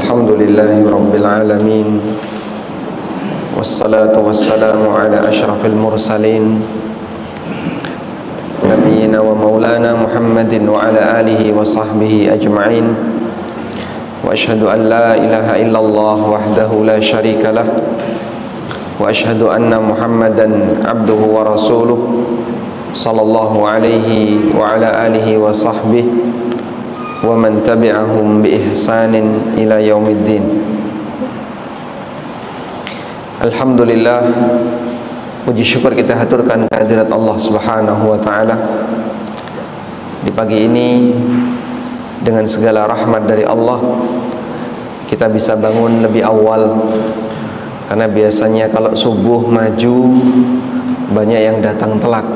Alhamdulillahi Rabbil Alamin. Wassalatu wassalamu ala ashrafil mursalin Nabiyyina wa maulana Muhammadin wa ala alihi wa sahbihi ajma'in. Wa ashhadu an la ilaha illallah wahdahu la syarika lah. Wa ashhadu anna Muhammadan abduhu wa rasuluh sallallahu alaihi wa ala alihi wa sahbihi wa man tabi'ahum bi ihsanin ila yaumiddin. Alhamdulillah, puji syukur kita haturkan kehadirat Allah Subhanahu wa taala di pagi ini. Dengan segala rahmat dari Allah, kita bisa bangun lebih awal, karena biasanya kalau subuh maju banyak yang datang telat.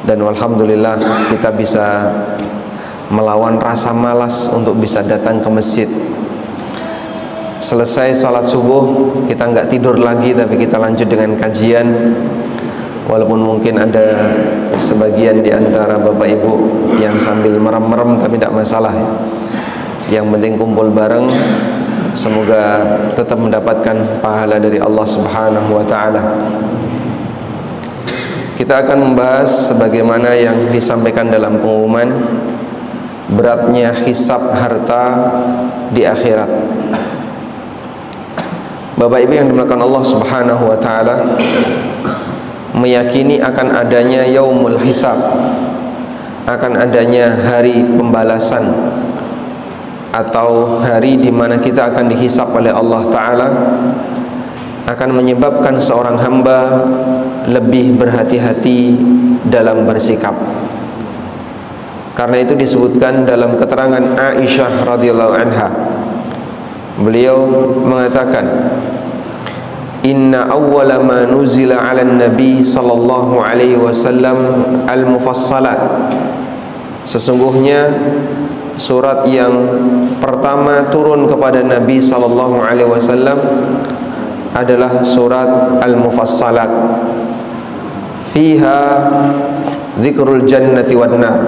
Dan alhamdulillah kita bisa melawan rasa malas untuk bisa datang ke masjid. Selesai sholat subuh, kita nggak tidur lagi, tapi kita lanjut dengan kajian. Walaupun mungkin ada sebagian di antara bapak ibu yang sambil merem-merem, tapi tidak masalah. Yang penting kumpul bareng. Semoga tetap mendapatkan pahala dari Allah Subhanahu wa ta'ala. Kita akan membahas sebagaimana yang disampaikan dalam pengumuman, beratnya hisab harta di akhirat. Bapak Ibu yang dimuliakan Allah Subhanahu wa taala, meyakini akan adanya yaumul hisab, akan adanya hari pembalasan atau hari di mana kita akan dihisab oleh Allah taala, akan menyebabkan seorang hamba lebih berhati-hati dalam bersikap. Karena itu disebutkan dalam keterangan Aisyah radhiyallahu anha, beliau mengatakan, inna awwala ma nuzila 'alan nabi sallallahu alaihi wasallam al-mufassalat. Sesungguhnya surat yang pertama turun kepada Nabi sallallahu alaihi wasallam adalah surat al-mufassalat. Fiha dzikrul jannati wan nar.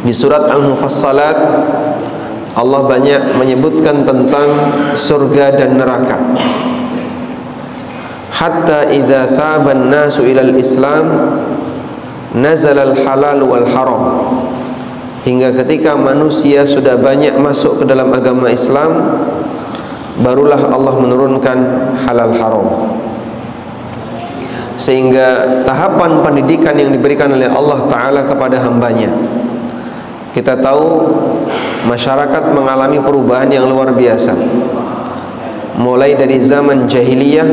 Di surat Al-Mufassalat Allah banyak menyebutkan tentang surga dan neraka. Hatta idza thaban nasu ilal Islam nazala al-halal wal haram. Hingga ketika manusia sudah banyak masuk ke dalam agama Islam, barulah Allah menurunkan halal haram. Sehingga tahapan pendidikan yang diberikan oleh Allah Ta'ala kepada hambanya, kita tahu masyarakat mengalami perubahan yang luar biasa. Mulai dari zaman jahiliyah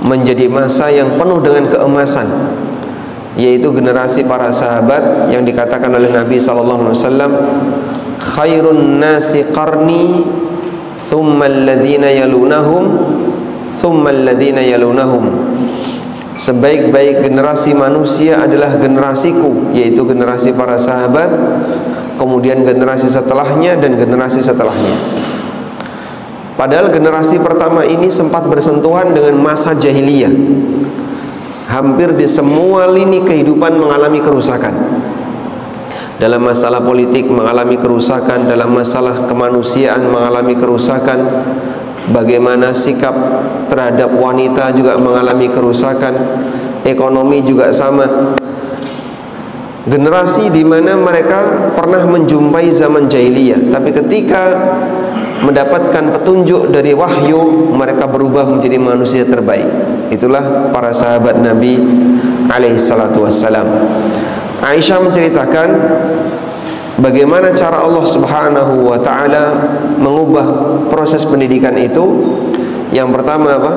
menjadi masa yang penuh dengan keemasan, yaitu generasi para sahabat yang dikatakan oleh Nabi SAW, khairun nasi qarni thumma alladhina yalunahum thumma alladhina yalunahum. Sebaik-baik generasi manusia adalah generasiku, yaitu generasi para sahabat, kemudian generasi setelahnya dan generasi setelahnya. Padahal generasi pertama ini sempat bersentuhan dengan masa jahiliyah. Hampir di semua lini kehidupan mengalami kerusakan. Dalam masalah politik mengalami kerusakan, dalam masalah kemanusiaan mengalami kerusakan, bagaimana sikap terhadap wanita juga mengalami kerusakan, ekonomi juga sama. Generasi di mana mereka pernah menjumpai zaman jahiliyah, tapi ketika mendapatkan petunjuk dari wahyu, mereka berubah menjadi manusia terbaik. Itulah para sahabat Nabi alaihi salatu wassalam. Aisyah menceritakan bagaimana cara Allah Subhanahu wa ta'ala mengubah proses pendidikan itu. Yang pertama apa?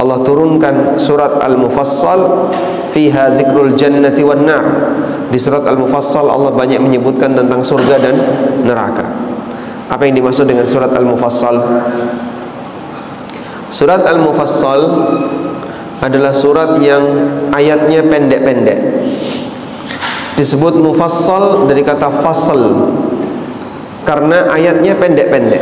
Allah turunkan surat Al-Mufassal, fiha dzikrul jannati wan nar. Di surat Al-Mufassal Allah banyak menyebutkan tentang surga dan neraka. Apa yang dimaksud dengan surat Al-Mufassal? Surat Al-Mufassal adalah surat yang ayatnya pendek-pendek. Disebut mufassal dari kata fasal, karena ayatnya pendek-pendek.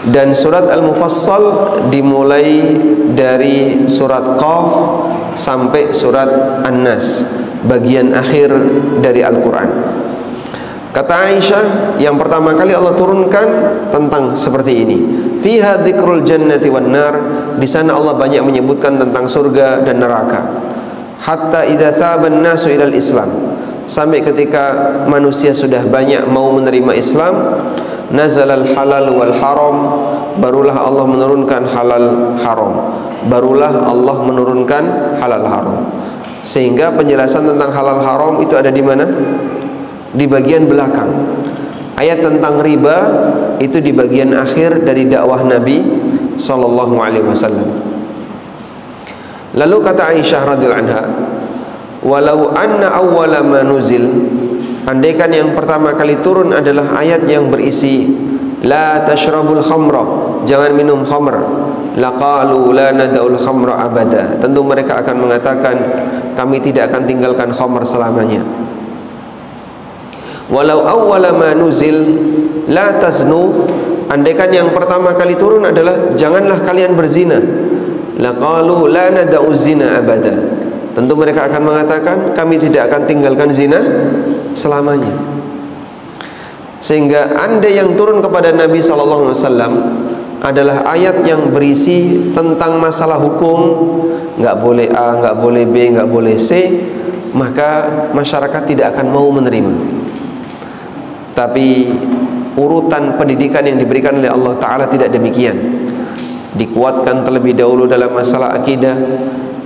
Dan surat Al-Mufassal dimulai dari surat Qaf sampai surat An-Nas, bagian akhir dari Al-Quran. Kata Aisyah, yang pertama kali Allah turunkan tentang seperti ini. Fiha dzikrul jannati wan nar, di sana Allah banyak menyebutkan tentang surga dan neraka. Hatta idza thaban nasu ilal Islam, sampai ketika manusia sudah banyak mau menerima Islam, nazalal halal wal haram, barulah Allah menurunkan halal haram. Barulah Allah menurunkan halal haram. Sehingga penjelasan tentang halal haram itu ada di mana? Di bagian belakang. Ayat tentang riba itu di bagian akhir dari dakwah Nabi sallallahu alaihi wasallam. Lalu kata Aisyah radhiyallahu anha, walau anna awwala ma nuzil, andaikan yang pertama kali turun adalah ayat yang berisi la tashrabul khamra, jangan minum khamr, laqalu la nada'ul khamra abada, tentu mereka akan mengatakan kami tidak akan tinggalkan khamr selamanya. Walau awwala ma nuzil la taznu, andaikan yang pertama kali turun adalah janganlah kalian berzina, laqalu la nada'u zina abada, tentu mereka akan mengatakan kami tidak akan tinggalkan zina selamanya. Sehingga andai yang turun kepada Nabi sallallahu alaihi wasallam adalah ayat yang berisi tentang masalah hukum, nggak boleh A, nggak boleh B, nggak boleh C, maka masyarakat tidak akan mau menerima. Tapi urutan pendidikan yang diberikan oleh Allah Ta'ala tidak demikian. Dikuatkan terlebih dahulu dalam masalah akidah,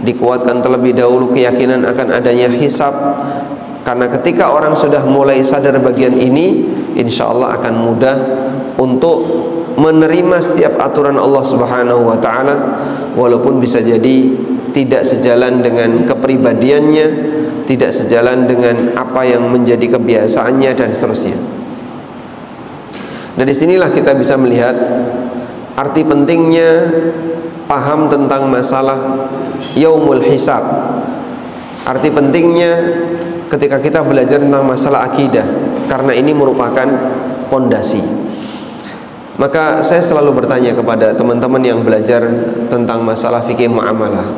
dikuatkan terlebih dahulu keyakinan akan adanya hisab. Karena ketika orang sudah mulai sadar bagian ini, insya Allah akan mudah untuk menerima setiap aturan Allah Subhanahu wa Ta'ala, walaupun bisa jadi tidak sejalan dengan kepribadiannya, tidak sejalan dengan apa yang menjadi kebiasaannya dan seterusnya. Dari sinilah kita bisa melihat arti pentingnya paham tentang masalah yaumul hisab. Arti pentingnya ketika kita belajar tentang masalah akidah, karena ini merupakan pondasi. Maka saya selalu bertanya kepada teman-teman yang belajar tentang masalah fikih muamalah,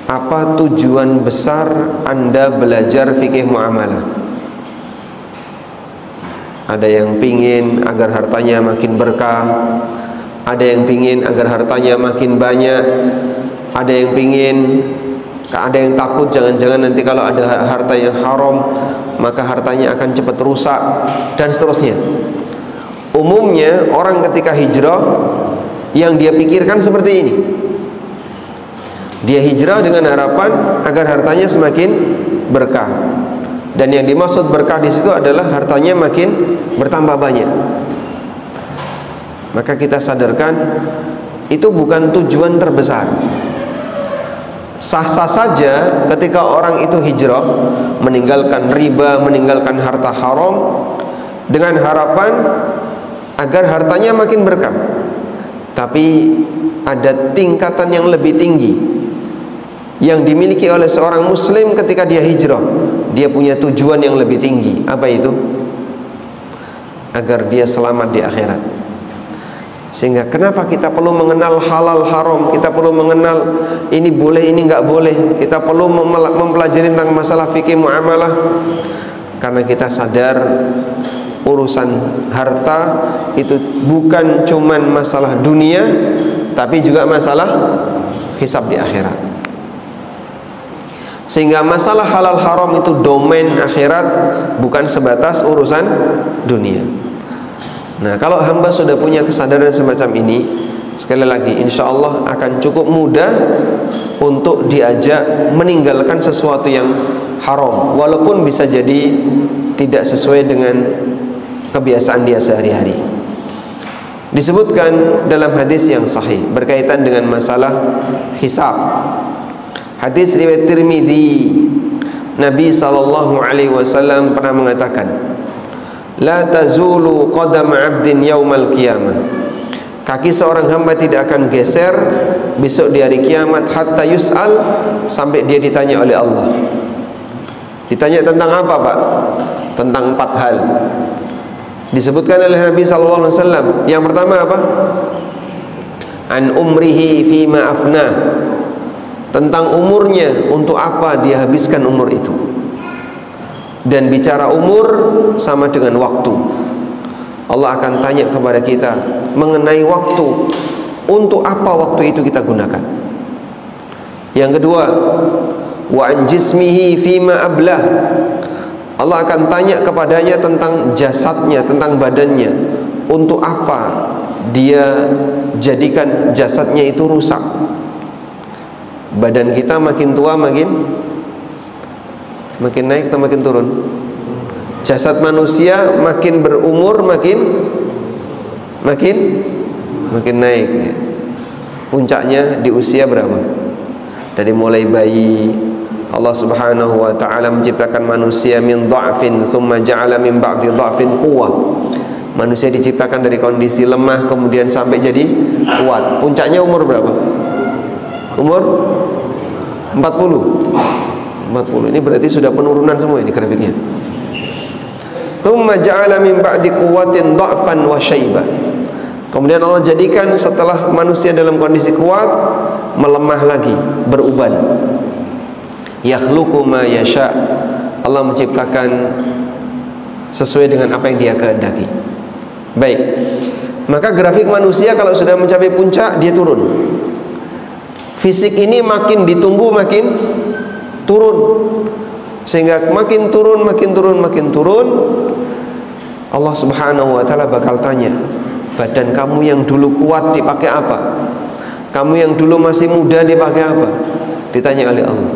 apa tujuan besar Anda belajar fikih muamalah? Ada yang pingin agar hartanya makin berkah, ada yang pingin agar hartanya makin banyak, ada yang pingin, ada yang takut jangan-jangan nanti kalau ada harta yang haram maka hartanya akan cepat rusak dan seterusnya. Umumnya orang ketika hijrah yang dia pikirkan seperti ini. Dia hijrah dengan harapan agar hartanya semakin berkah. Dan yang dimaksud berkah di situ adalah hartanya makin bertambah banyak. Maka kita sadarkan itu bukan tujuan terbesar. Sah-sah saja ketika orang itu hijrah, meninggalkan riba, meninggalkan harta haram dengan harapan agar hartanya makin berkah. Tapi ada tingkatan yang lebih tinggi yang dimiliki oleh seorang muslim ketika dia hijrah. Dia punya tujuan yang lebih tinggi. Apa itu? Agar dia selamat di akhirat. Sehingga kenapa kita perlu mengenal halal haram, kita perlu mengenal ini boleh, ini nggak boleh, kita perlu mempelajari tentang masalah fikih muamalah, karena kita sadar urusan harta itu bukan cuman masalah dunia, tapi juga masalah hisab di akhirat. Sehingga masalah halal haram itu domain akhirat, bukan sebatas urusan dunia. Nah, kalau hamba sudah punya kesadaran semacam ini, sekali lagi insya Allah akan cukup mudah untuk diajak meninggalkan sesuatu yang haram, walaupun bisa jadi tidak sesuai dengan kebiasaan dia sehari-hari. Disebutkan dalam hadis yang sahih berkaitan dengan masalah hisab. Hadis riwayat Tirmidzi, Nabi SAW pernah mengatakan, la tazulu qadam 'abdin yaumal qiyamah, kaki seorang hamba tidak akan geser besok di hari kiamat hatta yus'al, sampai dia ditanya oleh Allah. Ditanya tentang apa, Pak? Tentang 4 hal. Disebutkan oleh Nabi SAW. Yang pertama apa? An umrihi fima afna, tentang umurnya, untuk apa dia habiskan umur itu. Dan bicara umur sama dengan waktu. Allah akan tanya kepada kita mengenai waktu. Untuk apa waktu itu kita gunakan? Yang kedua, wa an jismihi fima ablah. Allah akan tanya kepadanya tentang jasadnya, tentang badannya. Untuk apa dia jadikan jasadnya itu rusak? Badan kita makin tua makin naik atau makin turun? Jasad manusia makin berumur makin naik. Puncaknya di usia berapa? Dari mulai bayi. Allah Subhanahu wa ta'ala menciptakan manusia min dha'fin thumma ja'ala min ba'di dha'fin quwwah. Manusia diciptakan dari kondisi lemah kemudian sampai jadi kuat. Puncaknya umur berapa? Umur 40. Ini berarti sudah penurunan semua ini grafiknya. Thumma ja'ala min ba'di quwwatin dha'fan wa syaiba. Kemudian Allah jadikan setelah manusia dalam kondisi kuat, melemah lagi, beruban. Yakhluqu ma yasha. Allah menciptakan sesuai dengan apa yang Dia kehendaki. Baik. Maka grafik manusia kalau sudah mencapai puncak, dia turun. Fisik ini makin ditunggu makin turun. Sehingga makin turun Allah Subhanahu wa ta'ala bakal tanya, badan kamu yang dulu kuat dipakai apa? Kamu yang dulu masih muda dipakai apa? Ditanya oleh Allah.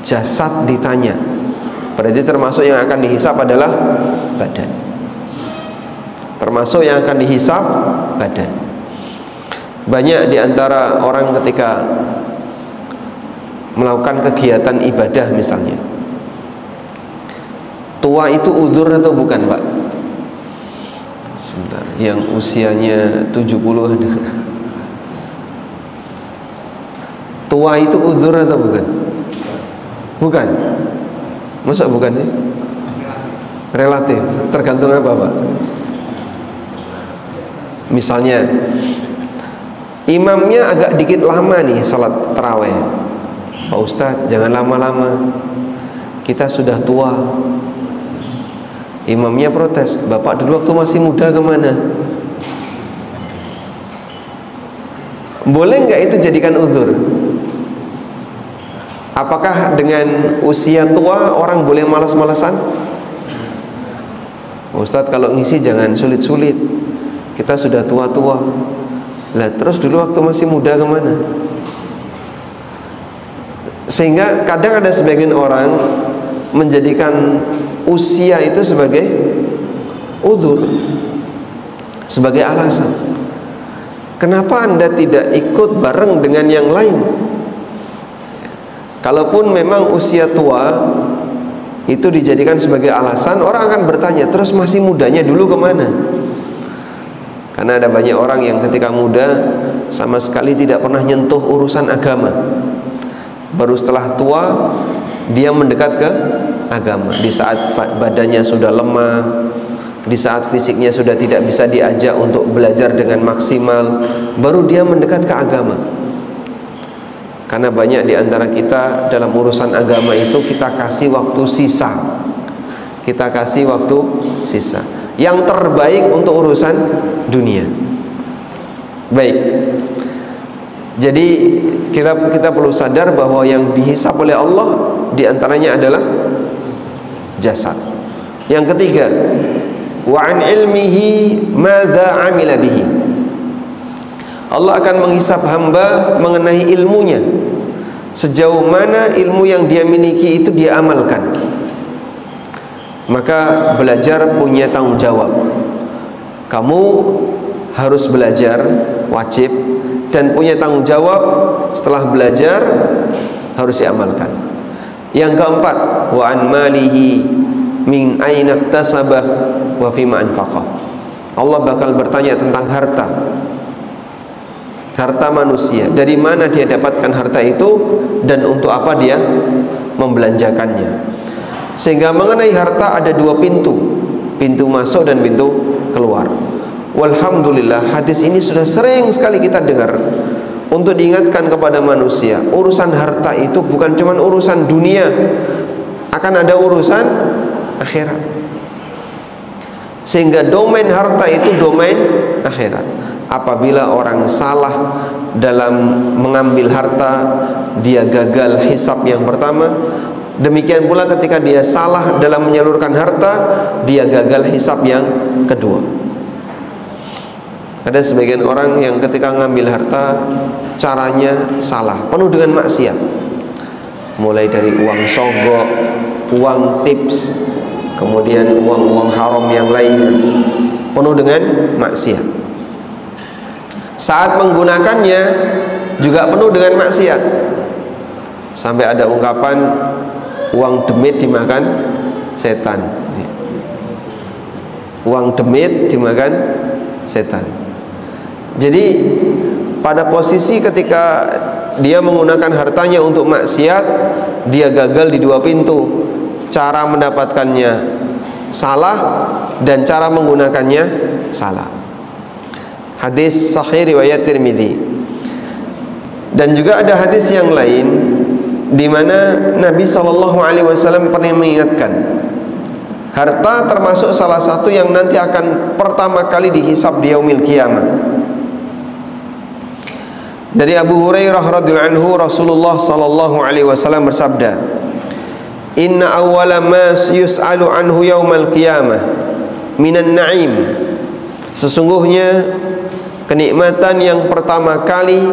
Jasad ditanya. Berarti termasuk yang akan dihisap adalah badan. Termasuk yang akan dihisap badan. Banyak diantara orang ketika melakukan kegiatan ibadah misalnya, tua itu uzur atau bukan, Pak? Sebentar, yang usianya 70 ada. Tua itu uzur atau bukan? Bukan. Masa bukan sih? Relatif, tergantung apa, Pak? Misalnya imamnya agak dikit lama nih salat tarawih. Pak Ustadz, jangan lama-lama, kita sudah tua. Imamnya protes, Bapak dulu waktu masih muda kemana? Boleh nggak itu jadikan uzur? Apakah dengan usia tua orang boleh malas-malasan? Ustadz, kalau ngisi jangan sulit-sulit, kita sudah tua-tua. Lah terus dulu waktu masih muda kemana? Sehingga kadang ada sebagian orang menjadikan usia itu sebagai uzur, sebagai alasan. Kenapa Anda tidak ikut bareng dengan yang lain? Kalaupun memang usia tua itu dijadikan sebagai alasan, orang akan bertanya, terus masih mudanya dulu kemana? Karena ada banyak orang yang ketika muda sama sekali tidak pernah nyentuh urusan agama. Baru setelah tua dia mendekat ke agama. Di saat badannya sudah lemah, di saat fisiknya sudah tidak bisa diajak untuk belajar dengan maksimal, baru dia mendekat ke agama. Karena banyak di antara kita dalam urusan agama itu kita kasih waktu sisa. Kita kasih waktu sisa. Yang terbaik untuk urusan dunia. Baik. Jadi kita perlu sadar bahwa yang dihisap oleh Allah di antaranya adalah jasad. Yang ketiga, wa an ilmihi madza amila bihi. Allah akan menghisap hamba mengenai ilmunya. Sejauh mana ilmu yang dia miliki itu dia amalkan. Maka belajar punya tanggung jawab. Kamu harus belajar, wajib, dan punya tanggung jawab setelah belajar harus diamalkan. Yang keempat, wa an malihi min aina iktasabah wa fima anfaqah. Allah bakal bertanya tentang harta. Harta manusia, dari mana dia dapatkan harta itu dan untuk apa dia membelanjakannya. Sehingga mengenai harta ada dua pintu, pintu masuk dan pintu keluar. Walhamdulillah, hadis ini sudah sering sekali kita dengar untuk diingatkan kepada manusia. Urusan harta itu bukan cuma urusan dunia, akan ada urusan akhirat. Sehingga domain harta itu domain akhirat. Apabila orang salah dalam mengambil harta, dia gagal hisab yang pertama. Demikian pula ketika dia salah dalam menyalurkan harta, dia gagal hisab yang kedua. Ada sebagian orang yang ketika ngambil harta caranya salah, penuh dengan maksiat. Mulai dari uang sogok, uang tips, kemudian uang-uang haram yang lainnya, penuh dengan maksiat. Saat menggunakannya juga penuh dengan maksiat. Sampai ada ungkapan uang demit dimakan setan. Uang demit dimakan setan. Jadi pada posisi ketika dia menggunakan hartanya untuk maksiat, dia gagal di dua pintu. Cara mendapatkannya salah dan cara menggunakannya salah. Hadis sahih riwayat Tirmidzi. Dan juga ada hadis yang lain di mana Nabi SAW pernah mengingatkan, harta termasuk salah satu yang nanti akan pertama kali dihisab di yaumil qiyamah. Dari Abu Hurairah radhiyallahu anhu, Rasulullah SAW bersabda, "Inna awwala ma yus'alu anhu yaumal qiyamah minan na'im." Sesungguhnya kenikmatan yang pertama kali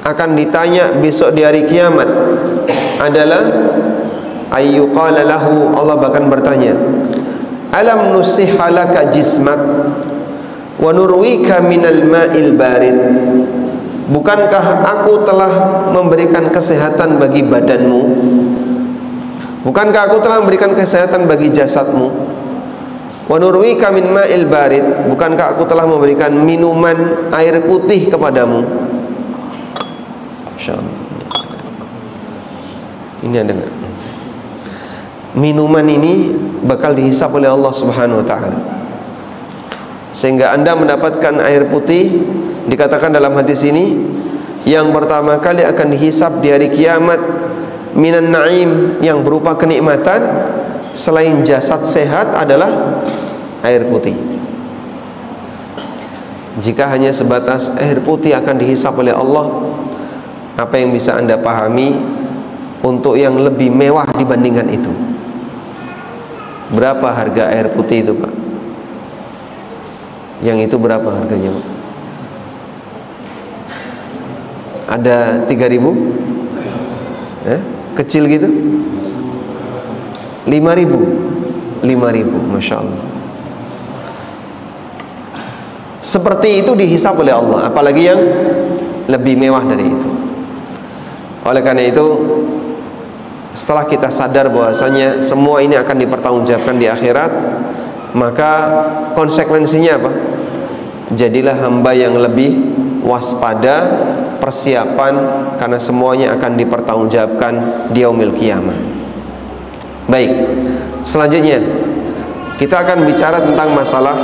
akan ditanya besok di hari kiamat adalah ayyuqala lahu, Allah bahkan bertanya, "Alam nusihha laka jismak wa nurwika minal ma'il barid." Bukankah aku telah memberikan kesehatan bagi badanmu? Bukankah aku telah memberikan kesehatan bagi jasadmu? Wa nurwika min ma'il barid. Bukankah aku telah memberikan minuman air putih kepadamu? Insyaallah. Ini ada enggak? Minuman ini bakal dihisab oleh Allah Subhanahu wa taala. Sehingga Anda mendapatkan air putih, dikatakan dalam hadis ini, yang pertama kali akan dihisab di hari kiamat minan na'im, yang berupa kenikmatan selain jasad sehat adalah air putih. Jika hanya sebatas air putih akan dihisab oleh Allah, apa yang bisa Anda pahami untuk yang lebih mewah dibandingkan itu? Berapa harga air putih itu, Pak? Yang itu berapa harganya, Pak? Ada 3.000? Kecil gitu? 5.000? 5.000, Masya Allah. Seperti itu dihisab oleh Allah, apalagi yang lebih mewah dari itu. Oleh karena itu, setelah kita sadar bahwasanya semua ini akan dipertanggungjawabkan di akhirat, maka konsekuensinya apa? Jadilah hamba yang lebih waspada, persiapan, karena semuanya akan dipertanggungjawabkan di yaumil qiyamah. Baik, selanjutnya kita akan bicara tentang masalah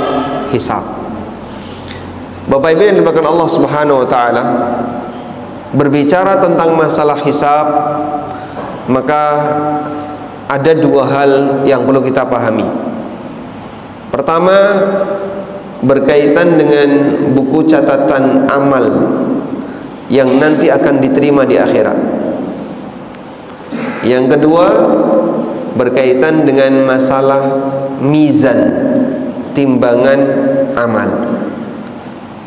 hisab. Bapak Ibu yang dimuliakan Allah Subhanahu wa taala, berbicara tentang masalah hisab, maka ada dua hal yang perlu kita pahami. Pertama, berkaitan dengan buku catatan amal yang nanti akan diterima di akhirat. Yang kedua, berkaitan dengan masalah mizan, timbangan amal.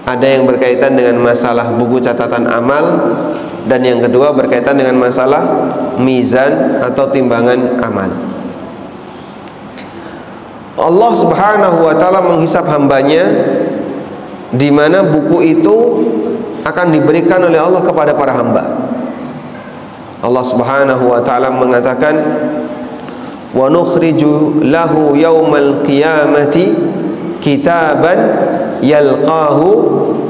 Ada yang berkaitan dengan masalah buku catatan amal, dan yang kedua berkaitan dengan masalah mizan atau timbangan amal. Allah Subhanahu wa taala menghisab hambanya, di mana buku itu akan diberikan oleh Allah kepada para hamba. Allah Subhanahu wa taala mengatakan, "Wa nukhriju lahu yaumal qiyamati kitaban yalqahu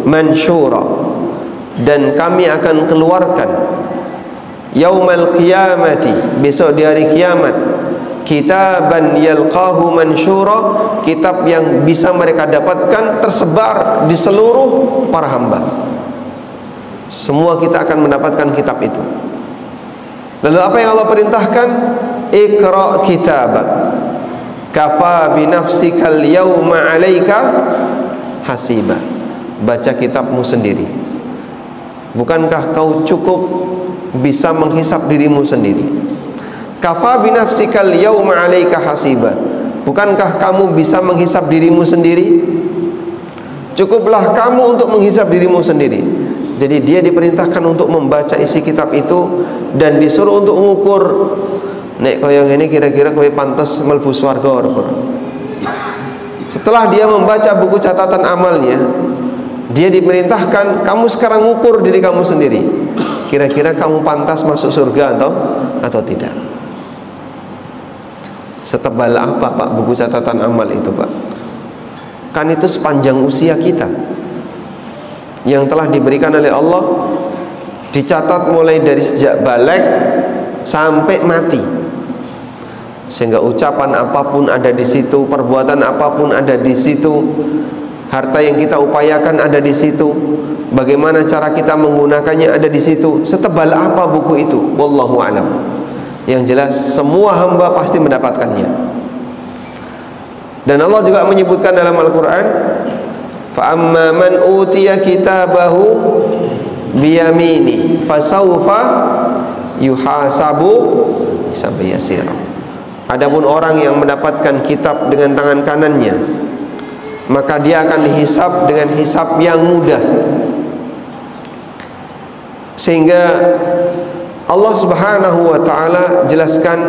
mansyura." Dan kami akan keluarkan yaumal qiyamati, besok di hari kiamat, kitaban yalqahu mansyura, kitab yang bisa mereka dapatkan tersebar di seluruh para hamba. Semua kita akan mendapatkan kitab itu. Lalu apa yang Allah perintahkan? Iqra kitabak, kafa binafsikal yawma 'alaika hasiba. Baca kitabmu sendiri. Bukankah kau cukup bisa menghisap dirimu sendiri? Kafa binafsikal yawma 'alaika hasiba. Bukankah kamu bisa menghisap dirimu sendiri? Cukuplah kamu untuk menghisap dirimu sendiri. Jadi dia diperintahkan untuk membaca isi kitab itu dan disuruh untuk mengukur, nek koyo ngene kira-kira kowe pantes mlebu swarga ora. Setelah dia membaca buku catatan amalnya, dia diperintahkan, kamu sekarang ngukur diri kamu sendiri. Kira-kira kamu pantas masuk surga atau tidak? Setebal apa Pak buku catatan amal itu Pak? Kan itu sepanjang usia kita yang telah diberikan oleh Allah, dicatat mulai dari sejak balik sampai mati. Sehingga ucapan apapun ada di situ, perbuatan apapun ada di situ, harta yang kita upayakan ada di situ, bagaimana cara kita menggunakannya ada di situ. Setebal apa buku itu? Wallahu a'lam. Yang jelas semua hamba pasti mendapatkannya. Dan Allah juga menyebutkan dalam Al-Quran, fa amma man utiya kitabahu biyamini fasawfa yuhasabu hisaban yasira. Adapun orang yang mendapatkan kitab dengan tangan kanannya, maka dia akan dihisab dengan hisab yang mudah. Sehingga Allah Subhanahu wa ta'ala jelaskan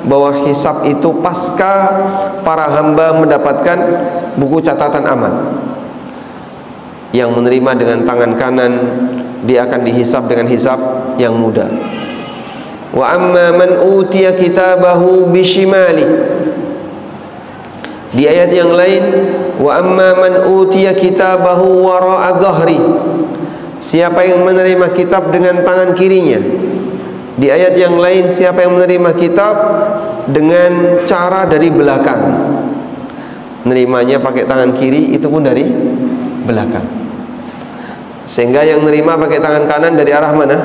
bahwa hisab itu pasca para hamba mendapatkan buku catatan amal. Yang menerima dengan tangan kanan, dia akan dihisab dengan hisab yang mudah. Wa amma man utiya kitabahu bishimali. Di ayat yang lain, wa amma man utiya kitabahu wara'a dhahri. Siapa yang menerima kitab dengan tangan kirinya. Di ayat yang lain, siapa yang menerima kitab dengan cara dari belakang. Nerimanya pakai tangan kiri, itu pun dari belakang. Sehingga yang nerima pakai tangan kanan dari arah mana?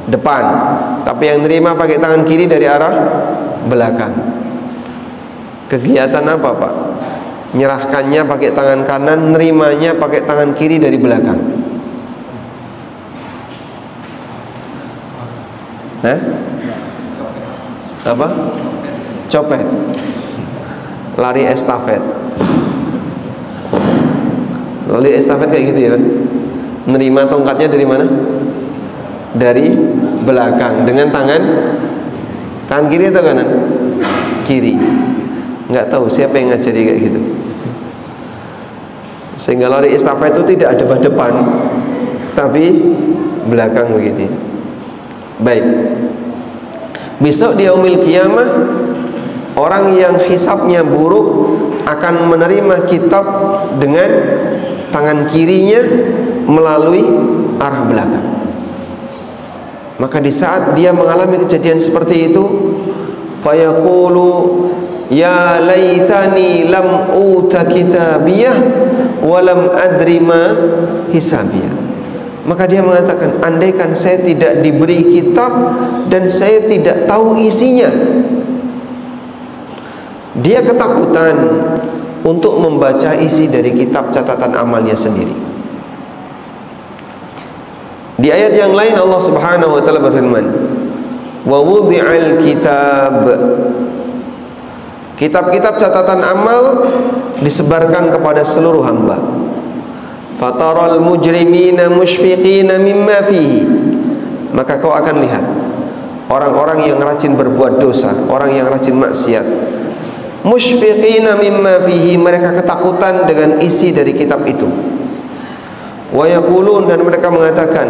Depan. Tapi yang nerima pakai tangan kiri dari arah belakang. Kegiatan apa Pak? Nyerahkannya pakai tangan kanan, nerimanya pakai tangan kiri dari belakang. Apa? Copet. Lari estafet. Lari estafet kayak gitu ya. Nerima tongkatnya dari mana? Dari belakang dengan tangan kiri atau kanan? Kiri. Nggak tahu siapa yang ngajari kayak gitu. Sehingga lari estafet itu tidak ada depan, tapi belakang begini. Baik. Besok di yaumil qiyamah, orang yang hisabnya buruk akan menerima kitab dengan tangan kirinya melalui arah belakang. Maka di saat dia mengalami kejadian seperti itu, fayaqulu ya laitani lam uta kitabiyah wa lam adri ma hisabiyah. Maka dia mengatakan, andaikan saya tidak diberi kitab dan saya tidak tahu isinya. Dia ketakutan untuk membaca isi dari kitab catatan amalnya sendiri. Di ayat yang lain Allah Subhanahu wa taala berfirman, wa wudi'al kitab. Kitab-kitab catatan amal disebarkan kepada seluruh hamba. Fataral mujrimina musyfiqina mimma fihi. Maka kau akan lihat orang-orang yang rajin berbuat dosa, orang yang rajin maksiat, musyfiqina mimma fihi, mereka ketakutan dengan isi dari kitab itu. Wa yaqulun, dan mereka mengatakan,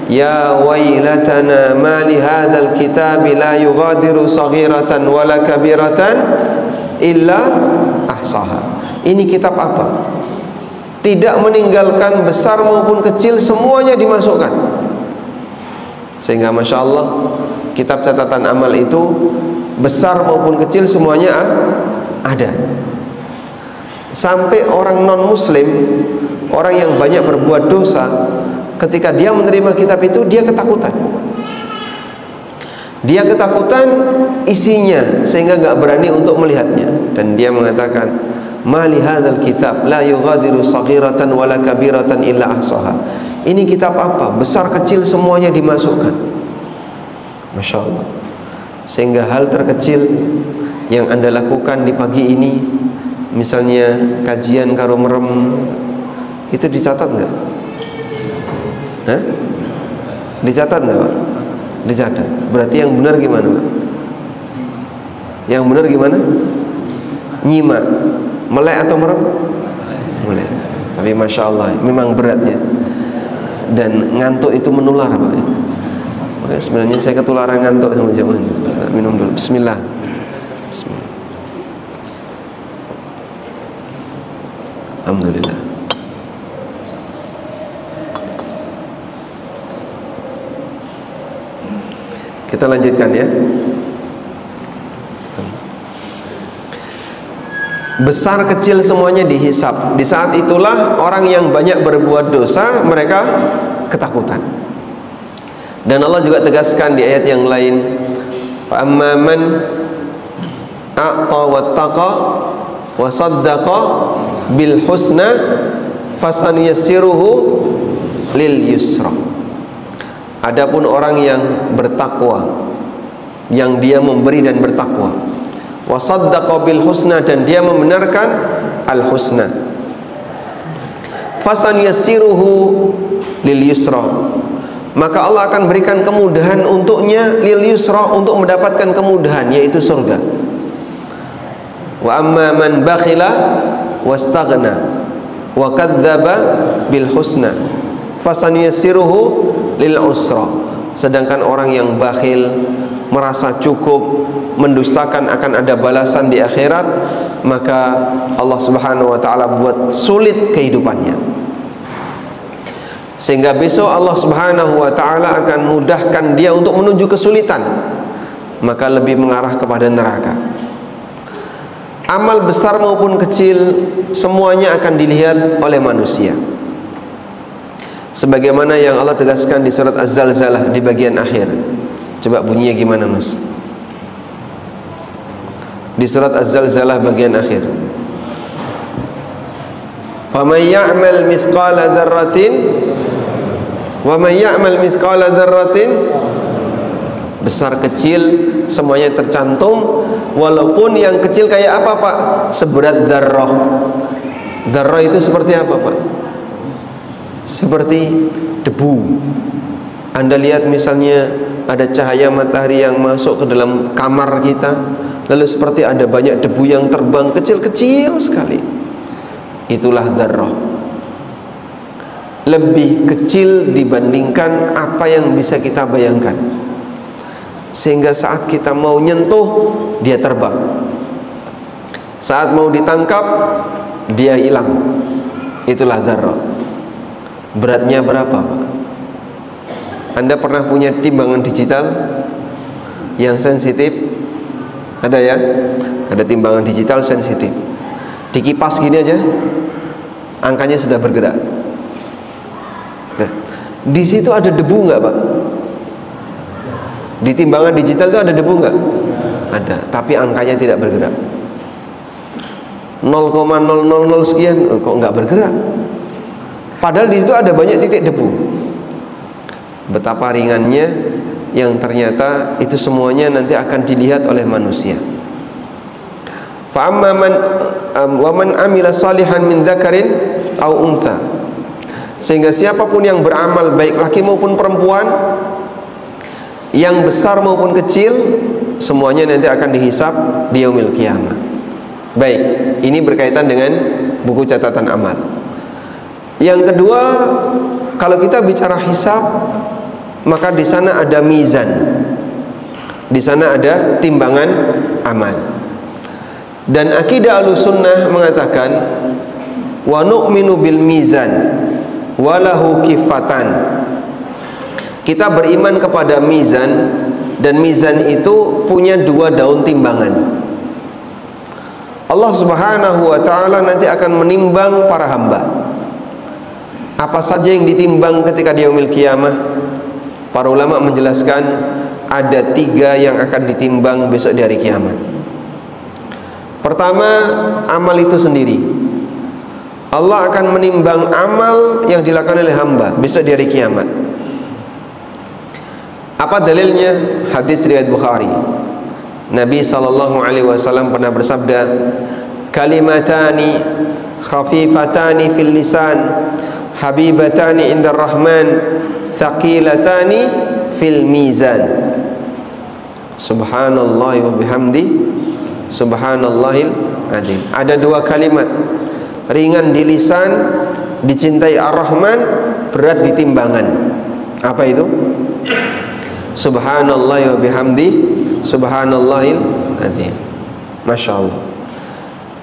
ya wailatana ma li hadzal kitabi la yughadiru saghiratan wala kabiratan illa ahsaha. Ini kitab apa? Tidak meninggalkan besar maupun kecil, semuanya dimasukkan. Sehingga Masya Allah, kitab catatan amal itu besar maupun kecil semuanya ada. Sampai orang non muslim, orang yang banyak berbuat dosa, ketika dia menerima kitab itu, dia ketakutan. Dia ketakutan isinya, sehingga gak berani untuk melihatnya. dan dia mengatakan, "Mali hadzal kitab la yughadiru saghiratan wala kabiratan illa ahsaha." Ini kitab apa? Besar kecil semuanya dimasukkan. Masya Allah. Sehingga hal terkecil yang Anda lakukan di pagi ini, misalnya kajian karo merem, itu dicatat nggak? Hah? Dicatat nggak, Pak? Dicatat. Berarti yang benar gimana, Pak? Yang benar gimana? Nyimak. Melek atau merem? Melek. Tapi Masya Allah, memang beratnya. Dan ngantuk itu menular, Pak. Oke, sebenarnya saya ketularan ngantuk sama jamaah. Minum dulu. Bismillah. Bismillah. Alhamdulillah. Kita lanjutkan ya. Besar kecil semuanya dihisap. Di saat itulah orang yang banyak berbuat dosa mereka ketakutan. Dan Allah juga tegaskan di ayat yang lain, fa amma man a'ta wattaqa wa saddaqa bil husna fasanuyassiruhu lil yusra. Adapun orang yang bertakwa, yang dia memberi dan bertakwa, wa saddaqa bil husna, dan dia membenarkan al husna, fasanuyassiruhu lil yusra, maka Allah akan berikan kemudahan untuknya, lil yusra, untuk mendapatkan kemudahan, yaitu surga. Wa amma man bakhila wastaghna wa kadzdzaba bil husna fasanuyassiruhu lil usra. Sedangkan orang yang bakhil, merasa cukup, mendustakan akan ada balasan di akhirat, maka Allah Subhanahu wa taala buat sulit kehidupannya. Sehingga besok Allah Subhanahu wa taala akan mudahkan dia untuk menuju kesulitan, maka lebih mengarah kepada neraka. Amal besar maupun kecil semuanya akan dilihat oleh manusia. Sebagaimana yang Allah tegaskan di surat Az-Zalzalah di bagian akhir. Coba bunyinya gimana, Mas? Di surat Az-Zalzalah bagian akhir. Faman ya'mal mithqala dzarratin wa man ya'mal mithqala dzarratin, besar kecil semuanya tercantum, walaupun yang kecil kayak apa, Pak? Seberat dzarrah. Dzarrah itu seperti apa, Pak? Seperti debu. Anda lihat misalnya ada cahaya matahari yang masuk ke dalam kamar kita, lalu seperti ada banyak debu yang terbang kecil-kecil sekali. Itulah dzarrah. Lebih kecil dibandingkan apa yang bisa kita bayangkan. Sehingga saat kita mau nyentuh, dia terbang. Saat mau ditangkap, dia hilang. Itulah dzarrah. Beratnya berapa, Pak? Anda pernah punya timbangan digital yang sensitif? Ada ya? Ada timbangan digital sensitif. Dikipas gini aja, angkanya sudah bergerak. Nah, di situ ada debu nggak, Pak? Di timbangan digital itu ada debu nggak? Ada, tapi angkanya tidak bergerak. 0,000 sekian, kok nggak bergerak? Padahal di situ ada banyak titik debu. Betapa ringannya, yang ternyata itu semuanya nanti akan dilihat oleh manusia. Fa amma man wa man amila salihan min dzakarin aw untha. Sehingga siapapun yang beramal, baik laki maupun perempuan, yang besar maupun kecil, semuanya nanti akan dihisab di yaumil qiyamah. Baik, ini berkaitan dengan buku catatan amal. Yang kedua, kalau kita bicara hisab, maka di sana ada mizan. Di sana ada timbangan amal. Dan akidah Ahlussunnah mengatakan, wa nu'minu bil mizan walahu kifatan. Kita beriman kepada mizan, dan mizan itu punya dua daun timbangan. Allah Subhanahu wa ta'ala nanti akan menimbang para hamba. Apa saja yang ditimbang ketika di yaumil qiyamah? Para ulama menjelaskan ada 3 yang akan ditimbang besok di hari kiamat. Pertama, amal itu sendiri. Allah akan menimbang amal yang dilakukan oleh hamba besok di hari kiamat. Apa dalilnya? Hadis riwayat Bukhari. Nabi SAW pernah bersabda, kalimatani khafifatani fil lisan, habibatani indar rahman, thaqilatani fil mizan. Subhanallah wa bihamdi, subhanallahil azim. Ada dua kalimat ringan di lisan, dicintai Ar-Rahman, berat di timbangan. Apa itu? Subhanallah wa bihamdi, subhanallahil azim. Masya Allah.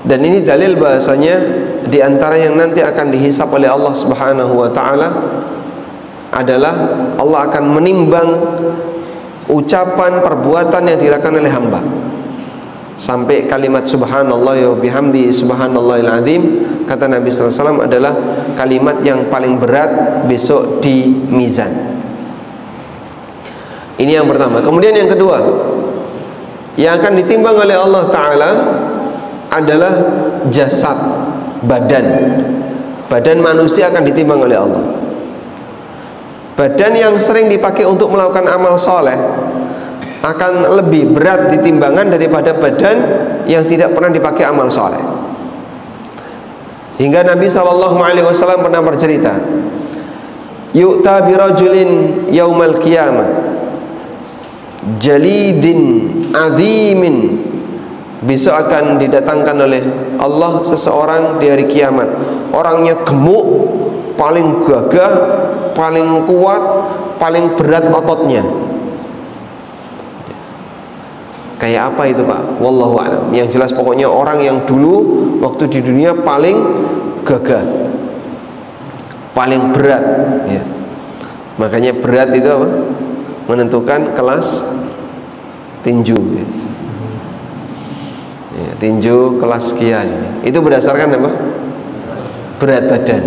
Dan ini dalil bahasanya di antara yang nanti akan dihisap oleh Allah Subhanahu wa ta'ala adalah Allah akan menimbang ucapan perbuatan yang dilakukan oleh hamba. Sampai kalimat subhanallah wa bihamdi subhanallahil azim, kata Nabi SAW, adalah kalimat yang paling berat besok di mizan. Ini yang pertama. Kemudian yang kedua, yang akan ditimbang oleh Allah Ta'ala adalah jasad, badan manusia akan ditimbang oleh Allah. Badan yang sering dipakai untuk melakukan amal soleh akan lebih berat di timbangan daripada badan yang tidak pernah dipakai amal soleh. Hingga Nabi SAW pernah bercerita, yu'ta birajulin yaumal qiyamah jalidin azimin, besok akan didatangkan oleh Allah seseorang di hari kiamat, orangnya gemuk, paling gagah, paling kuat, paling berat ototnya. Kayak apa itu Pak? Wallahu a'lam. Yang jelas pokoknya orang yang dulu waktu di dunia paling gagah, paling berat ya. Makanya berat itu apa? Menentukan kelas tinju ya. Ya, tinju kelas sekian. Itu berdasarkan apa? Berat badan.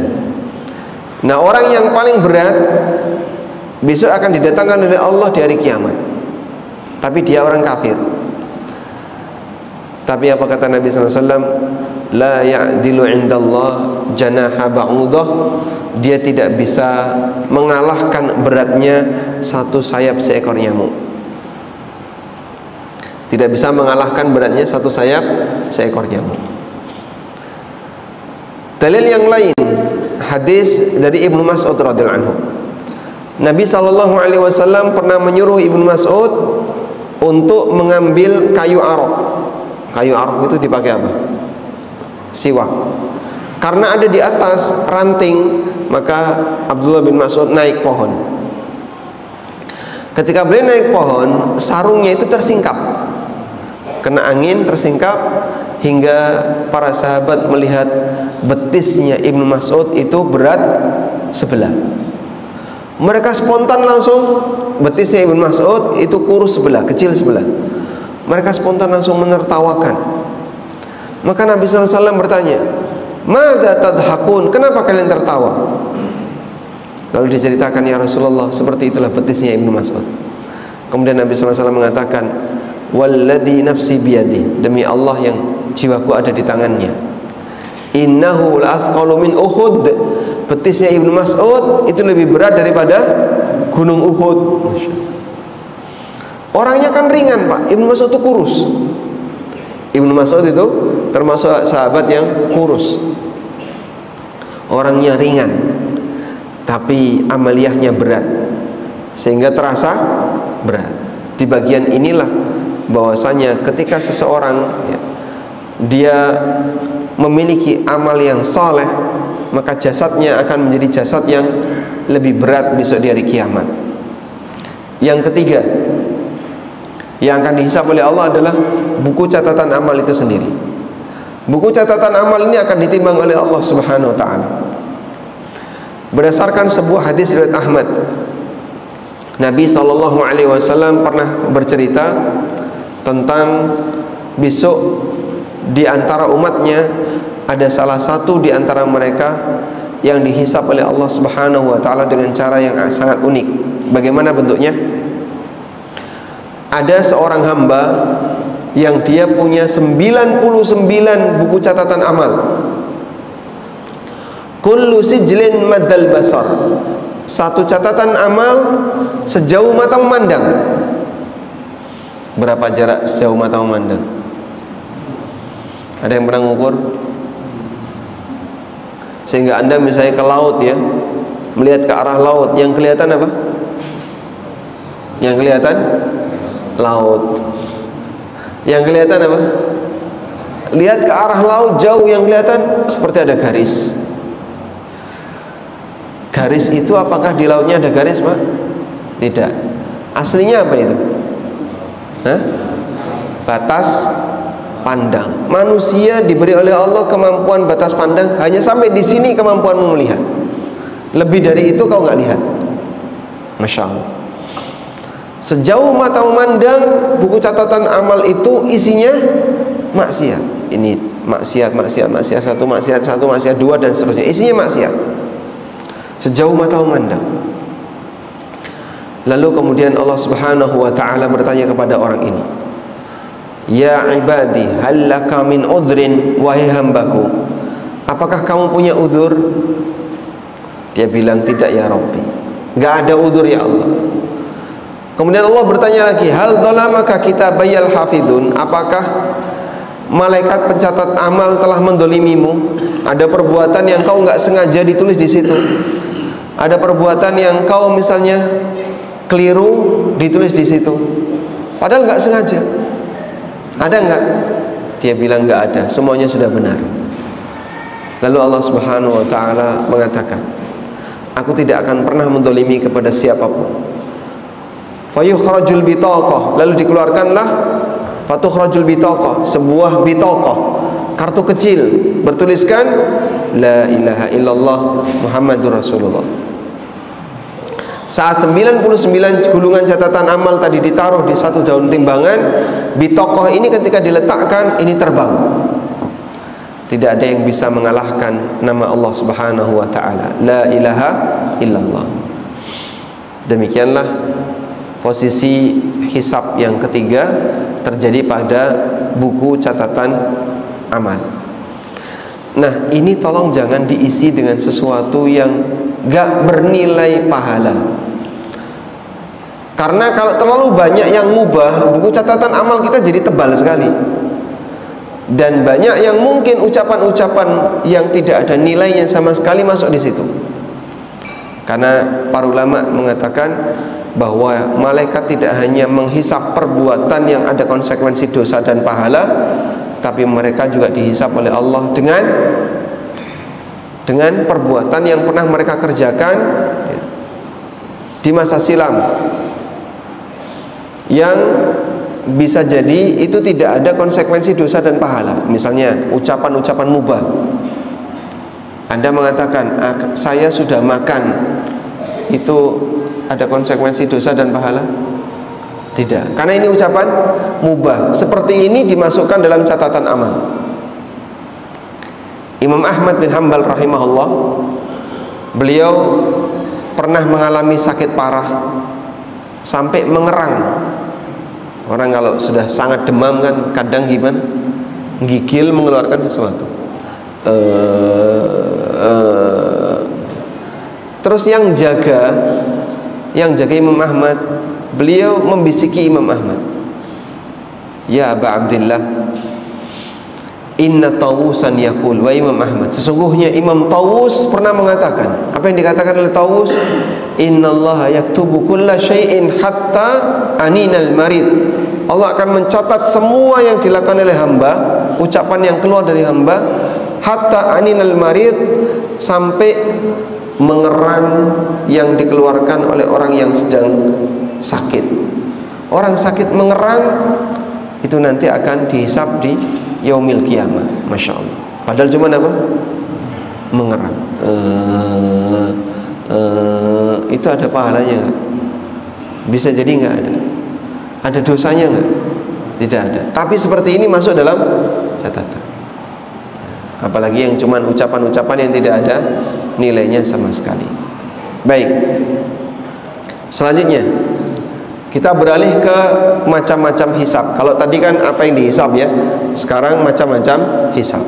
Nah, orang yang paling berat besok akan didatangkan oleh Allah di hari kiamat. Tapi dia orang kafir. Tapi apa kata Nabi SAW? La ya'dilu indallah janaha ba'udah. Dia tidak bisa mengalahkan beratnya satu sayap seekor nyamuk. Tidak bisa mengalahkan beratnya satu sayap seekor nyamuk. Dalil yang lain, hadis dari Ibnu Mas'ud radhiyallahu anhu. Nabi SAW pernah menyuruh Ibnu Mas'ud untuk mengambil kayu arok. Kayu arok itu dipakai apa? Siwak. Karena ada di atas ranting, maka Abdullah bin Mas'ud naik pohon. Ketika beliau naik pohon, sarungnya itu tersingkap, kena angin, tersingkap, hingga para sahabat melihat betisnya Ibnu Mas'ud itu berat sebelah. Mereka spontan langsung, betisnya Ibnu Mas'ud itu kurus sebelah, kecil sebelah. Mereka spontan langsung menertawakan. Maka Nabi SAW bertanya, "Madza tadhakun? Kenapa kalian tertawa?" Lalu diceritakan, "Ya Rasulullah, seperti itulah betisnya Ibnu Mas'ud." Kemudian Nabi SAW mengatakan, "Walladzi nafsi biyadi, demi Allah yang jiwaku ada di tangannya, innahu la'athqalu min Uhud." Betisnya Ibnu Mas'ud itu lebih berat daripada gunung Uhud. Orangnya kan ringan Pak, Ibnu Mas'ud itu kurus. Ibnu Mas'ud itu termasuk sahabat yang kurus. Orangnya ringan, tapi amaliyahnya berat, sehingga terasa berat. Di bagian inilah bahwasanya ketika seseorang ya, dia memiliki amal yang soleh, maka jasadnya akan menjadi jasad yang lebih berat besok di hari kiamat. Yang ketiga yang akan dihisab oleh Allah adalah buku catatan amal itu sendiri. Buku catatan amal ini akan ditimbang oleh Allah Subhanahu wa ta'ala. Berdasarkan sebuah hadis riwayat Ahmad, Nabi SAW pernah bercerita tentang besok di antara umatnya ada salah satu di antara mereka yang dihisab oleh Allah Subhanahu wa ta'ala dengan cara yang sangat unik. Bagaimana bentuknya? Ada seorang hamba yang dia punya 99 buku catatan amal. Kullu sijlin maddal basar. Satu catatan amal sejauh mata memandang. Berapa jarak sejauh mata memandang? Ada yang pernah mengukur? Sehingga Anda misalnya ke laut ya, melihat ke arah laut, yang kelihatan apa? Yang kelihatan laut. Yang kelihatan apa? Lihat ke arah laut jauh, yang kelihatan seperti ada garis. Garis itu apakah di lautnya ada garis, Pak? Tidak. Aslinya apa itu? Hah? Batas pandang. Manusia diberi oleh Allah kemampuan batas pandang hanya sampai di sini kemampuanmu melihat. Lebih dari itu kau nggak lihat. Masya Allah. Sejauh mata memandang, buku catatan amal itu isinya maksiat. Ini maksiat, satu, maksiat dua, dan seterusnya. Isinya maksiat. Sejauh mata memandang. Lalu kemudian Allah Subhanahu wa ta'ala bertanya kepada orang ini, ya ibadi, hal laka min udhrin, wahai hambaku, apakah kamu punya uzur? Dia bilang, tidak ya Rabbi, gak ada uzur ya Allah. Kemudian Allah bertanya lagi, hal zalamaka kitabayal hafidhun, apakah malaikat pencatat amal telah mendolimimu? Ada perbuatan yang kau nggak sengaja ditulis di situ. Ada perbuatan yang kau misalnya keliru ditulis di situ. Padahal nggak sengaja. Ada nggak? Dia bilang nggak ada. Semuanya sudah benar. Lalu Allah Subhanahu Wa Taala mengatakan, aku tidak akan pernah mendolimi kepada siapapun. Fayukhrajul bitaqah, lalu dikeluarkanlah fatukhrajul bitaqah, sebuah bitaqah, kartu kecil bertuliskan la ilaha illallah Muhammadur Rasulullah. Saat 99 gulungan catatan amal tadi ditaruh di satu daun timbangan, bitaqah ini ketika diletakkan ini terbang. Tidak ada yang bisa mengalahkan nama Allah Subhanahu wa taala, la ilaha illallah. Demikianlah posisi hisab yang ketiga terjadi pada buku catatan amal. Nah, ini tolong jangan diisi dengan sesuatu yang gak bernilai pahala. Karena kalau terlalu banyak yang mubah, buku catatan amal kita jadi tebal sekali. Dan banyak yang mungkin ucapan-ucapan yang tidak ada nilainya sama sekali masuk di situ. Karena para ulama mengatakan bahwa malaikat tidak hanya menghisap perbuatan yang ada konsekuensi dosa dan pahala, tapi mereka juga dihisap oleh Allah dengan perbuatan yang pernah mereka kerjakan ya, di masa silam, yang bisa jadi itu tidak ada konsekuensi dosa dan pahala. Misalnya ucapan-ucapan mubah. Anda mengatakan, saya sudah makan, itu ada konsekuensi dosa dan pahala? Tidak, karena ini ucapan mubah. Seperti ini dimasukkan dalam catatan amal. Imam Ahmad bin Hanbal rahimahullah, beliau pernah mengalami sakit parah sampai mengerang. Orang kalau sudah sangat demam kan kadang gimana? Gigil mengeluarkan sesuatu. Terus yang jaga Imam Ahmad, beliau membisiki Imam Ahmad, ya Aba Abdillah, inna Tawusan yaqul, wa Imam Ahmad, sesungguhnya Imam Tawus pernah mengatakan. Apa yang dikatakan oleh Tawus? Innallaha yaktubu kulla syai'in hatta aninal marid. Allah akan mencatat semua yang dilakukan oleh hamba, ucapan yang keluar dari hamba, hatta aninal marid, sampai mengerang yang dikeluarkan oleh orang yang sedang sakit. Orang sakit mengerang itu nanti akan dihisab di yaumil qiyamah. Masya Allah. Padahal cuma apa? Mengerang. Itu ada pahalanya nggak? Bisa jadi nggak ada. Ada dosanya nggak? Tidak ada. Tapi seperti ini masuk dalam catatan. Apalagi yang cuma ucapan-ucapan yang tidak ada nilainya sama sekali. Baik. Selanjutnya Kita beralih ke macam-macam hisab. Kalau tadi kan apa yang dihisab ya, sekarang macam-macam hisab.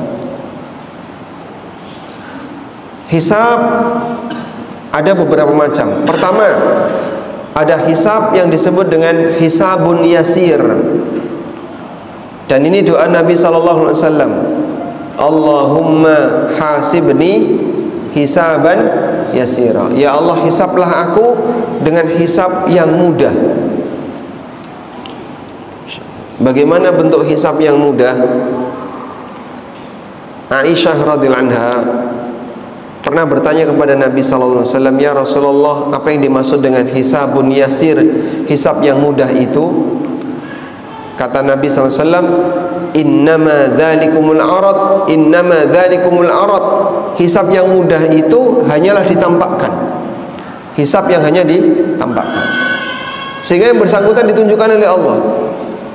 Hisab ada beberapa macam. Pertama, ada hisab yang disebut dengan hisabun yasir. Dan ini doa Nabi sallallahu alaihi wasallam. Allahumma hasibni hisaban yasira. Ya Allah, hisablah aku dengan hisab yang mudah. Bagaimana bentuk hisab yang mudah? Aisyah radhiyallahu anha pernah bertanya kepada Nabi sallallahu alaihi wasallam, "Ya Rasulullah, apa yang dimaksud dengan hisabun yasir, hisab yang mudah itu?" Kata Nabi sallallahu alaihi wasallam, "Innama dzalikumul arad, innama dzalikumul arad." Hisab yang mudah itu hanyalah ditampakkan. Hisab yang hanya ditampakkan. Sehingga yang bersangkutan ditunjukkan oleh Allah.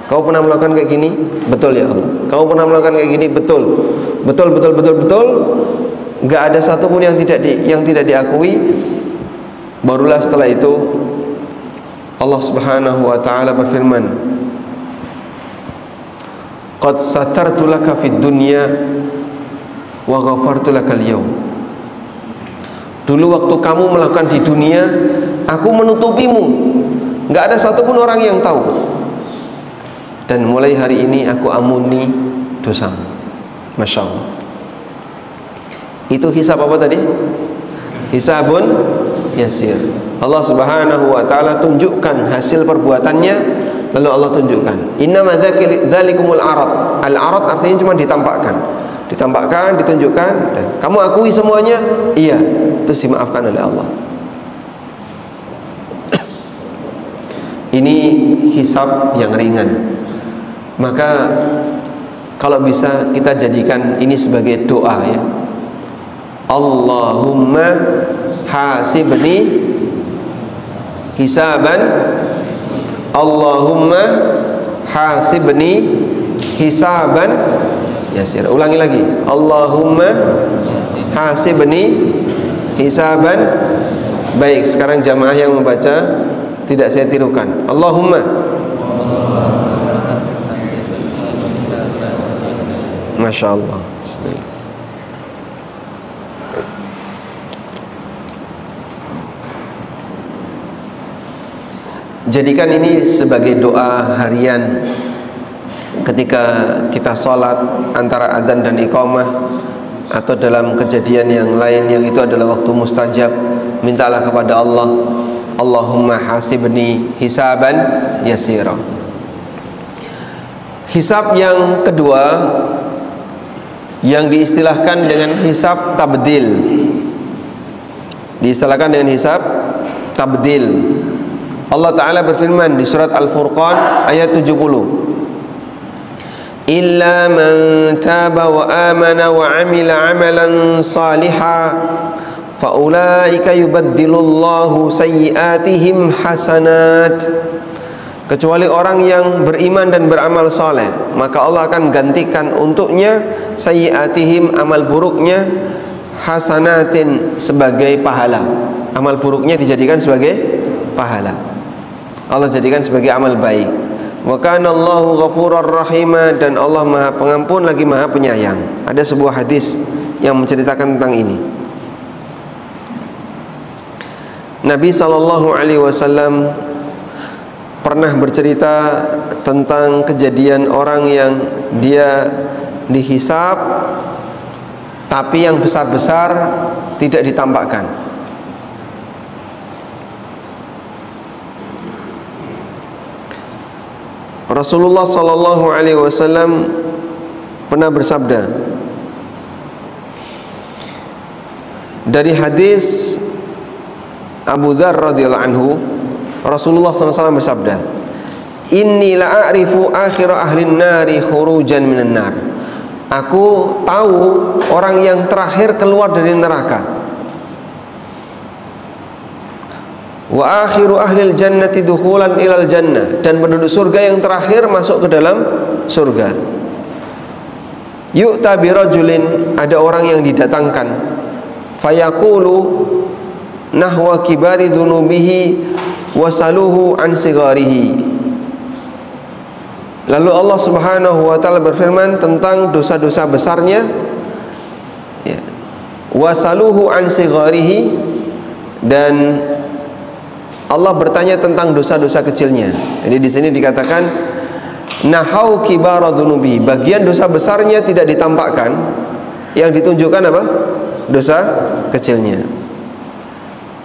Kau pernah melakukan kayak gini? Betul ya Allah. Kau pernah melakukan kayak gini? Betul. Betul. Enggak ada satupun yang tidak diakui. Barulah setelah itu Allah Subhanahu wa taala berfirman, "Qad satartu laka fid dunya wa ghafartu lakal yaum." Dulu waktu kamu melakukan di dunia, aku menutupimu. Enggak ada satupun orang yang tahu. Dan mulai hari ini aku ampuni dosamu. Masya Allah. Itu hisab apa tadi? Hisabun yasir. Allah Subhanahu wa taala tunjukkan hasil perbuatannya, lalu Allah tunjukkan. Innama dzalikumul arad. Al-arad artinya cuma ditampakkan. Ditampakkan, ditunjukkan, dan kamu akui semuanya? Iya. Terus dimaafkan oleh Allah. Ini hisab yang ringan. Maka kalau bisa kita jadikan ini sebagai doa ya. Allahumma hasibni hisaban, Allahumma hasibni hisaban yasir. Ulangi lagi. Allahumma hasibni hisaban. Baik, sekarang jamaah yang membaca tidak saya tirukan. Allahumma. Masya Allah. Bismillah. Jadikan ini sebagai doa harian ketika kita sholat antara adzan dan iqamah, atau dalam kejadian yang lain yang itu adalah waktu mustajab. Mintalah kepada Allah, Allahumma hasibni hisaban yasira. Hisab yang kedua yang diistilahkan dengan hisab tabdil. Diistilahkan dengan hisab tabdil. Allah Ta'ala berfirman di surat Al-Furqan ayat 70, "Illa man taba wa amana wa amila amalan salihan faulaika yubaddilullahu sayyiatihim hasanat." Kecuali orang yang beriman dan beramal saleh, maka Allah akan gantikan untuknya sayyiatihim, amal buruknya, hasanatin, sebagai pahala. Amal buruknya dijadikan sebagai pahala. Allah jadikan sebagai amal baik. Wa kana Allahu ghafurar rahima, dan Allah Maha Pengampun lagi Maha Penyayang. Ada sebuah hadis yang menceritakan tentang ini. Nabi sallallahu alaihi wasallam pernah bercerita tentang kejadian orang yang dia dihisab, tapi yang besar-besar tidak ditampakkan. Rasulullah sallallahu alaihi wasallam pernah bersabda dari hadis Abu Dzar radhiyallahu anhu, Rasulullah SAW bersabda, "Inni la'arifu akhir ahlin nari khurujan minan nar." Aku tahu orang yang terakhir keluar dari neraka. Wa akhiru ahlil jannati dukhulan ilal jannah, dan penduduk surga yang terakhir masuk ke dalam surga. Yu'ta birajulin, ada orang yang didatangkan, fayaqulu nahwa kibari dhunubihi wasaluhu an sigharihi. Lalu Allah Subhanahu wa taala berfirman tentang dosa-dosa besarnya, ya. Wasaluhu an sigharihi, dan Allah bertanya tentang dosa-dosa kecilnya. Jadi di sini dikatakan nahau kibara dzunubi, bagian dosa besarnya tidak ditampakkan, yang ditunjukkan apa? Dosa kecilnya.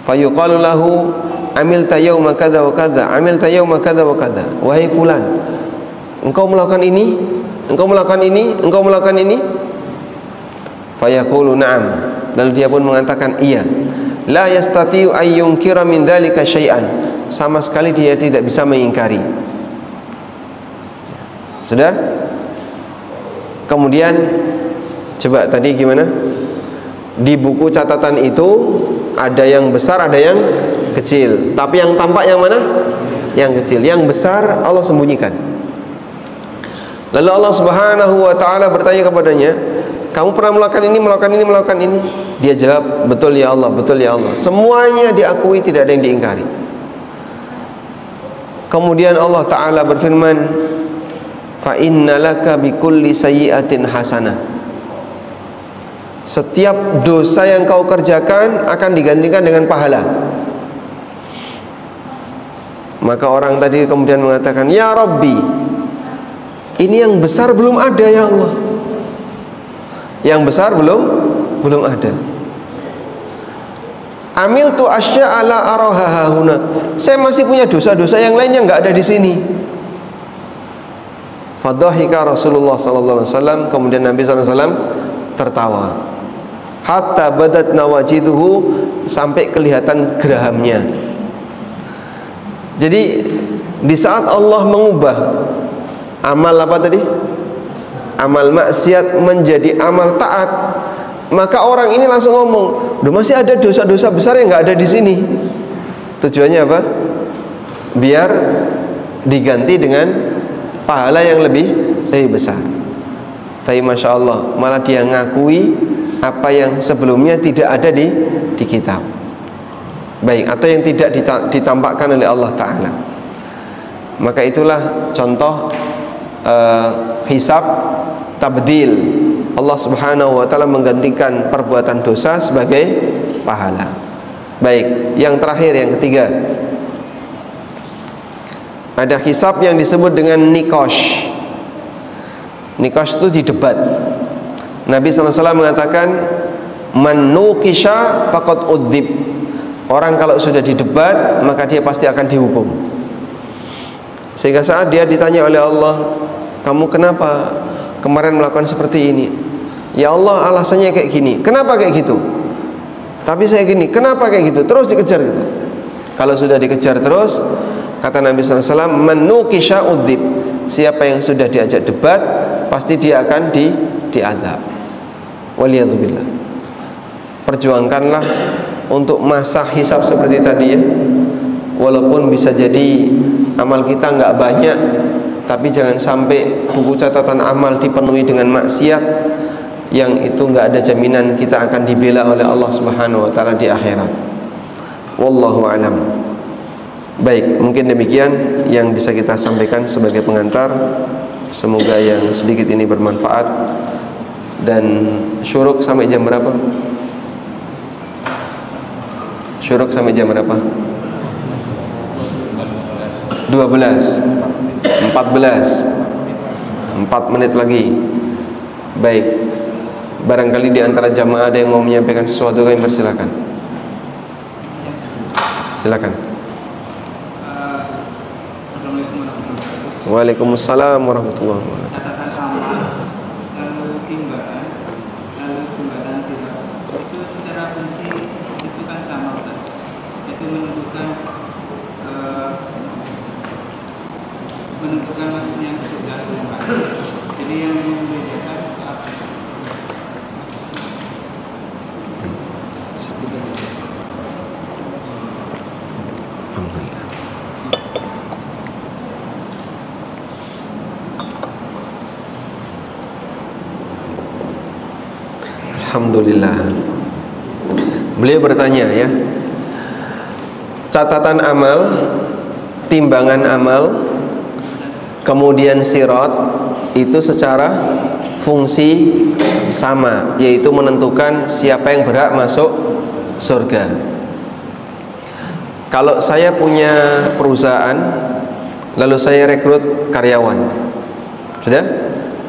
Fayuqalu lahu amilta yauma kadza wa kadza, amilta yauma kadza wa kadza. Wahai fulan, engkau melakukan ini, engkau melakukan ini, engkau melakukan ini. Fayaqulu na'am, lalu dia pun mengatakan iya. La yastati'u ay yunkira min dzalika syai'an, sama sekali dia tidak bisa mengingkari. Sudah? Kemudian coba tadi gimana? Di buku catatan itu ada yang besar, ada yang kecil. Tapi yang tampak yang mana? Yang kecil. Yang besar Allah sembunyikan. Lalu Allah Subhanahu wa taala bertanya kepadanya, kamu pernah melakukan ini, melakukan ini, melakukan ini? Dia jawab, betul ya Allah, betul ya Allah. Semuanya diakui, tidak ada yang diingkari. Kemudian Allah taala berfirman, fa innalaka bikulli sayyi'atin hasanah. Setiap dosa yang kau kerjakan akan digantikan dengan pahala. Maka orang tadi kemudian mengatakan, ya Rabbi, ini yang besar belum ada ya Allah. Yang besar belum ada. Amiltu asya ala araha huna. Saya masih punya dosa-dosa yang lain yang enggak ada di sini. Fadhahika Rasulullah sallallahu alaihi wasallam, kemudian Nabi sallallahu alaihi wasallam tertawa. Hatta badat nawajiduhu, sampai kelihatan gerahamnya. Jadi di saat Allah mengubah amal apa tadi? Amal maksiat menjadi amal taat, maka orang ini langsung ngomong, "Duh, masih ada dosa-dosa besar yang enggak ada di sini." Tujuannya apa? Biar diganti dengan pahala yang lebih besar. Tapi Masya Allah, malah dia ngakui apa yang sebelumnya tidak ada di kitab. Baik, atau yang tidak ditampakkan oleh Allah Ta'ala. Maka itulah contoh hisab tabdil. Allah Subhanahu wa Ta'ala menggantikan perbuatan dosa sebagai pahala. Baik, yang terakhir, yang ketiga, ada hisab yang disebut dengan nikosh. Nikosh itu di debat. Nabi SAW mengatakan, man nukisha faqad udzib. Orang kalau sudah didebat, maka dia pasti akan dihukum. Sehingga saat dia ditanya oleh Allah, kamu kenapa kemarin melakukan seperti ini? Ya Allah, alasannya kayak gini. Kenapa kayak gitu? Tapi saya gini, kenapa kayak gitu? Terus dikejar gitu. Kalau sudah dikejar terus, kata Nabi SAW, man nukisha udzib. Siapa yang sudah diajak debat, pasti dia akan diadab. Waliyadzubillah. Perjuangkanlah untuk masa hisab seperti tadi ya. Walaupun bisa jadi amal kita nggak banyak, tapi jangan sampai buku catatan amal dipenuhi dengan maksiat, yang itu nggak ada jaminan kita akan dibela oleh Allah Subhanahu wa Ta'ala di akhirat. Wallahu a'lam. Baik, mungkin demikian yang bisa kita sampaikan sebagai pengantar. Semoga yang sedikit ini bermanfaat. Dan syuruk sampai jam berapa? Syuruk sampai jam berapa? 12, 14, 4 menit lagi. Baik, barangkali di antara jamaah ada yang mau menyampaikan sesuatu, kami persilakan. Silakan. Waalaikumsalam warahmatullahi wabarakatuh. Menentukan waktu yang sudah. Jadi yang membedakan apa? Alhamdulillah. Alhamdulillah. Beliau bertanya ya, catatan amal, timbangan amal, kemudian sirat, itu secara fungsi sama, yaitu menentukan siapa yang berhak masuk surga. Kalau saya punya perusahaan, lalu saya rekrut karyawan, sudah?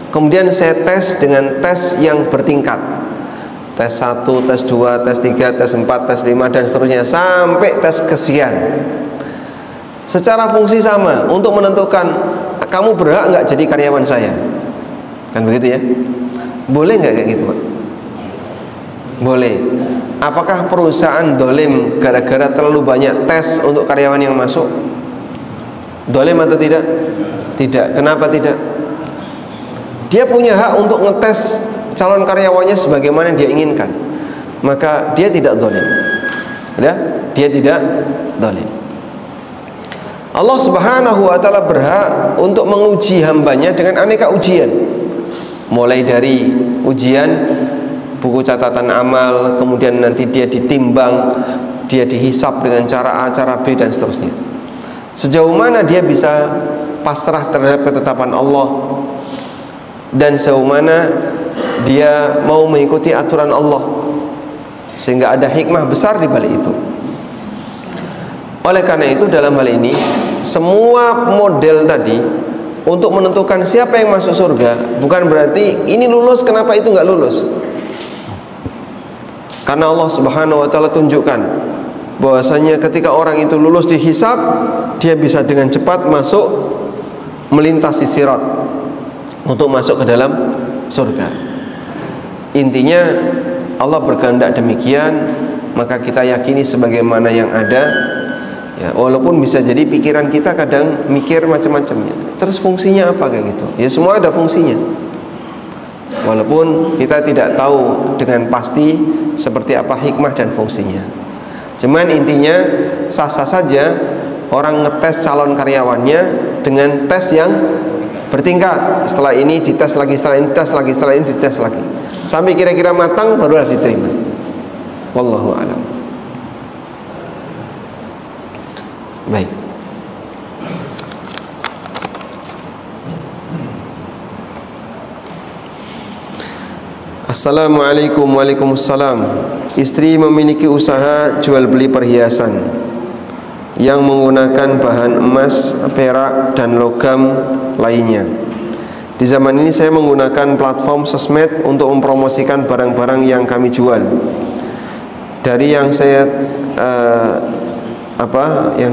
Kemudian saya tes dengan tes yang bertingkat, tes 1, tes 2, tes 3, tes 4, tes 5, dan seterusnya sampai tes kesekian. Secara fungsi sama untuk menentukan kamu berhak nggak jadi karyawan saya, kan begitu ya? Boleh nggak kayak gitu, Pak? Boleh. Apakah perusahaan dolim gara-gara terlalu banyak tes untuk karyawan yang masuk? Dolim atau tidak? Tidak. Kenapa tidak? Dia punya hak untuk ngetes calon karyawannya sebagaimana dia inginkan, maka dia tidak dolim. Ya? Dia tidak dolim. Allah Subhanahu wa ta'ala berhak untuk menguji hambanya dengan aneka ujian, mulai dari ujian buku catatan amal, kemudian nanti dia ditimbang, dia dihisap dengan cara A, cara B, dan seterusnya. Sejauh mana dia bisa pasrah terhadap ketetapan Allah, dan sejauh mana dia mau mengikuti aturan Allah, sehingga ada hikmah besar di balik itu. Oleh karena itu, dalam hal ini semua model tadi untuk menentukan siapa yang masuk surga bukan berarti ini lulus, kenapa itu nggak lulus. Karena Allah Subhanahu wa ta'ala tunjukkan bahwasanya ketika orang itu lulus dihisab, dia bisa dengan cepat masuk, melintasi sirat untuk masuk ke dalam surga. Intinya Allah berkehendak demikian, maka kita yakini sebagaimana yang ada. Ya, walaupun bisa jadi pikiran kita kadang mikir macam-macamnya. Terus fungsinya apa kayak gitu? Ya semua ada fungsinya. Walaupun kita tidak tahu dengan pasti seperti apa hikmah dan fungsinya. Cuman intinya sah-sah saja orang ngetes calon karyawannya dengan tes yang bertingkat. Setelah ini dites lagi, setelah ini dites lagi, setelah ini dites lagi, sampai kira-kira matang barulah diterima. Wallahu a'lam. Baik. Assalamualaikum. Waalaikumsalam. Istri memiliki usaha jual beli perhiasan yang menggunakan bahan emas, perak, dan logam lainnya. Di zaman ini saya menggunakan platform sosmed untuk mempromosikan barang-barang yang kami jual. Dari yang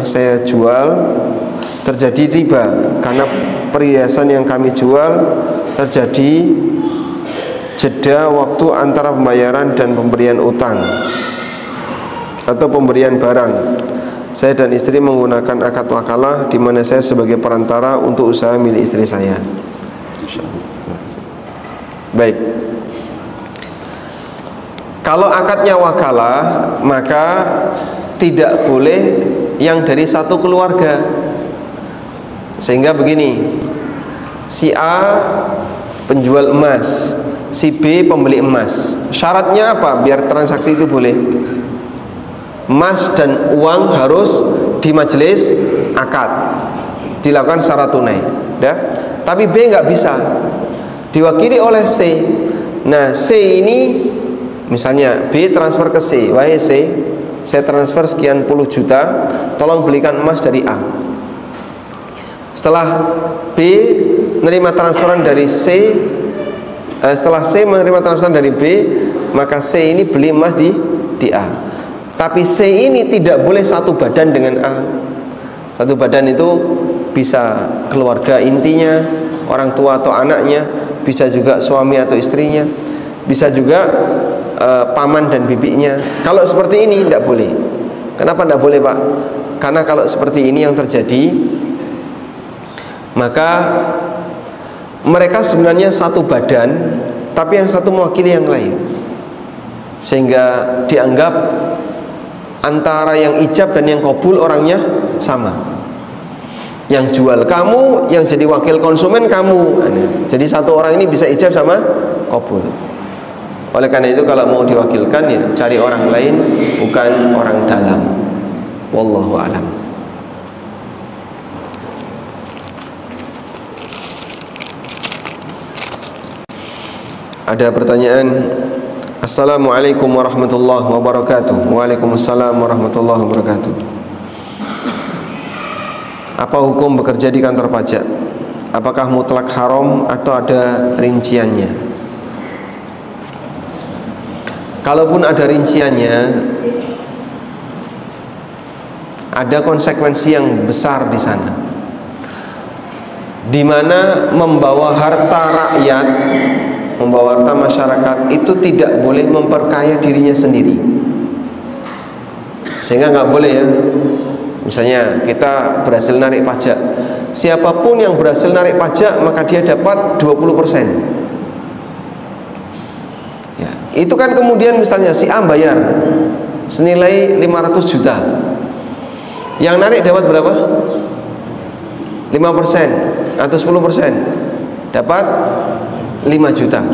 saya jual terjadi riba karena perhiasan yang kami jual terjadi jeda waktu antara pembayaran dan pemberian utang atau pemberian barang. Saya dan istri menggunakan akad wakalah di mana saya sebagai perantara untuk usaha milik istri saya. Baik. Kalau akadnya wakalah, maka tidak boleh yang dari satu keluarga. Sehingga begini, si A penjual emas, si B pembeli emas. Syaratnya apa biar transaksi itu boleh? Emas dan uang harus di majelis akad, dilakukan secara tunai, ya. Tapi B nggak bisa, diwakili oleh C. Nah, C ini misalnya B transfer ke C, wahai C, saya transfer sekian puluh juta, tolong belikan emas dari A. Setelah B menerima transferan dari C, setelah C menerima transferan dari B, maka C ini beli emas di A. Tapi C ini tidak boleh satu badan dengan A. Satu badan itu bisa keluarga intinya, orang tua atau anaknya, bisa juga suami atau istrinya, bisa juga paman dan bibinya. Kalau seperti ini tidak boleh. Kenapa tidak boleh, Pak? Karena kalau seperti ini yang terjadi, maka mereka sebenarnya satu badan, tapi yang satu mewakili yang lain, sehingga dianggap antara yang ijab dan yang qabul orangnya sama. Yang jual kamu, yang jadi wakil konsumen kamu. Jadi satu orang ini bisa ijab sama qabul. Oleh karena itu kalau mau diwakilkan ya cari orang lain, bukan orang dalam. Wallahu a'lam. Ada pertanyaan. Assalamualaikum warahmatullahi wabarakatuh. Waalaikumsalam warahmatullahi wabarakatuh. Apa hukum bekerja di kantor pajak? Apakah mutlak haram atau ada rinciannya? Kalaupun ada rinciannya, ada konsekuensi yang besar di sana, di mana membawa harta rakyat, membawa harta masyarakat itu tidak boleh memperkaya dirinya sendiri. Sehingga nggak boleh ya, misalnya kita berhasil narik pajak, siapapun yang berhasil narik pajak maka dia dapat 20%. Ya, itu kan kemudian misalnya si A bayar senilai 500 juta, yang narik dapat berapa? 5% atau 10%, dapat 5 juta.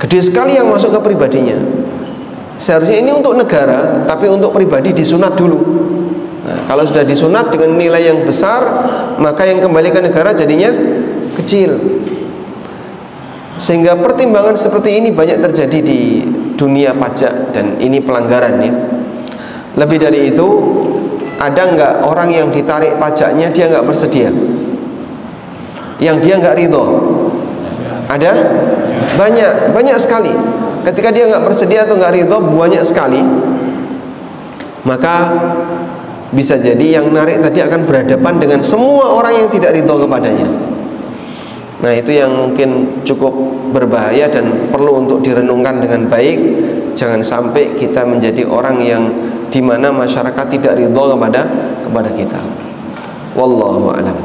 Gede sekali yang masuk ke pribadinya. Seharusnya ini untuk negara, tapi untuk pribadi disunat dulu. Nah, kalau sudah disunat dengan nilai yang besar, maka yang kembali ke negara jadinya kecil. Sehingga pertimbangan seperti ini banyak terjadi di dunia pajak, dan ini pelanggaran ya. Lebih dari itu, ada nggak orang yang ditarik pajaknya dia nggak bersedia, yang dia nggak ridho? Ada? Banyak sekali. Ketika dia nggak bersedia atau nggak ridho, banyak sekali. Maka bisa jadi yang narik tadi akan berhadapan dengan semua orang yang tidak ridho kepadanya. Nah, itu yang mungkin cukup berbahaya dan perlu untuk direnungkan dengan baik. Jangan sampai kita menjadi orang yang dimana masyarakat tidak ridho kepada kita. Wallahu a'lam.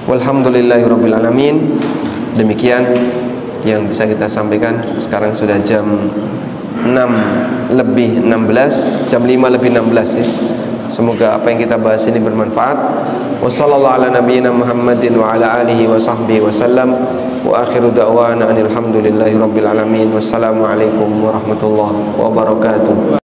Walhamdulillahirabbil alamin. Demikian yang bisa kita sampaikan. Sekarang sudah jam 6:16, jam 5:16 ya. Semoga apa yang kita bahas ini bermanfaat. Wassallallahu ala nabiyyina Muhammadin wa ala alihi wa sahbihi wasallam. Wa akhiru da'wana alhamdulillahi rabbil alamin. Wassalamualaikum warahmatullahi wabarakatuh.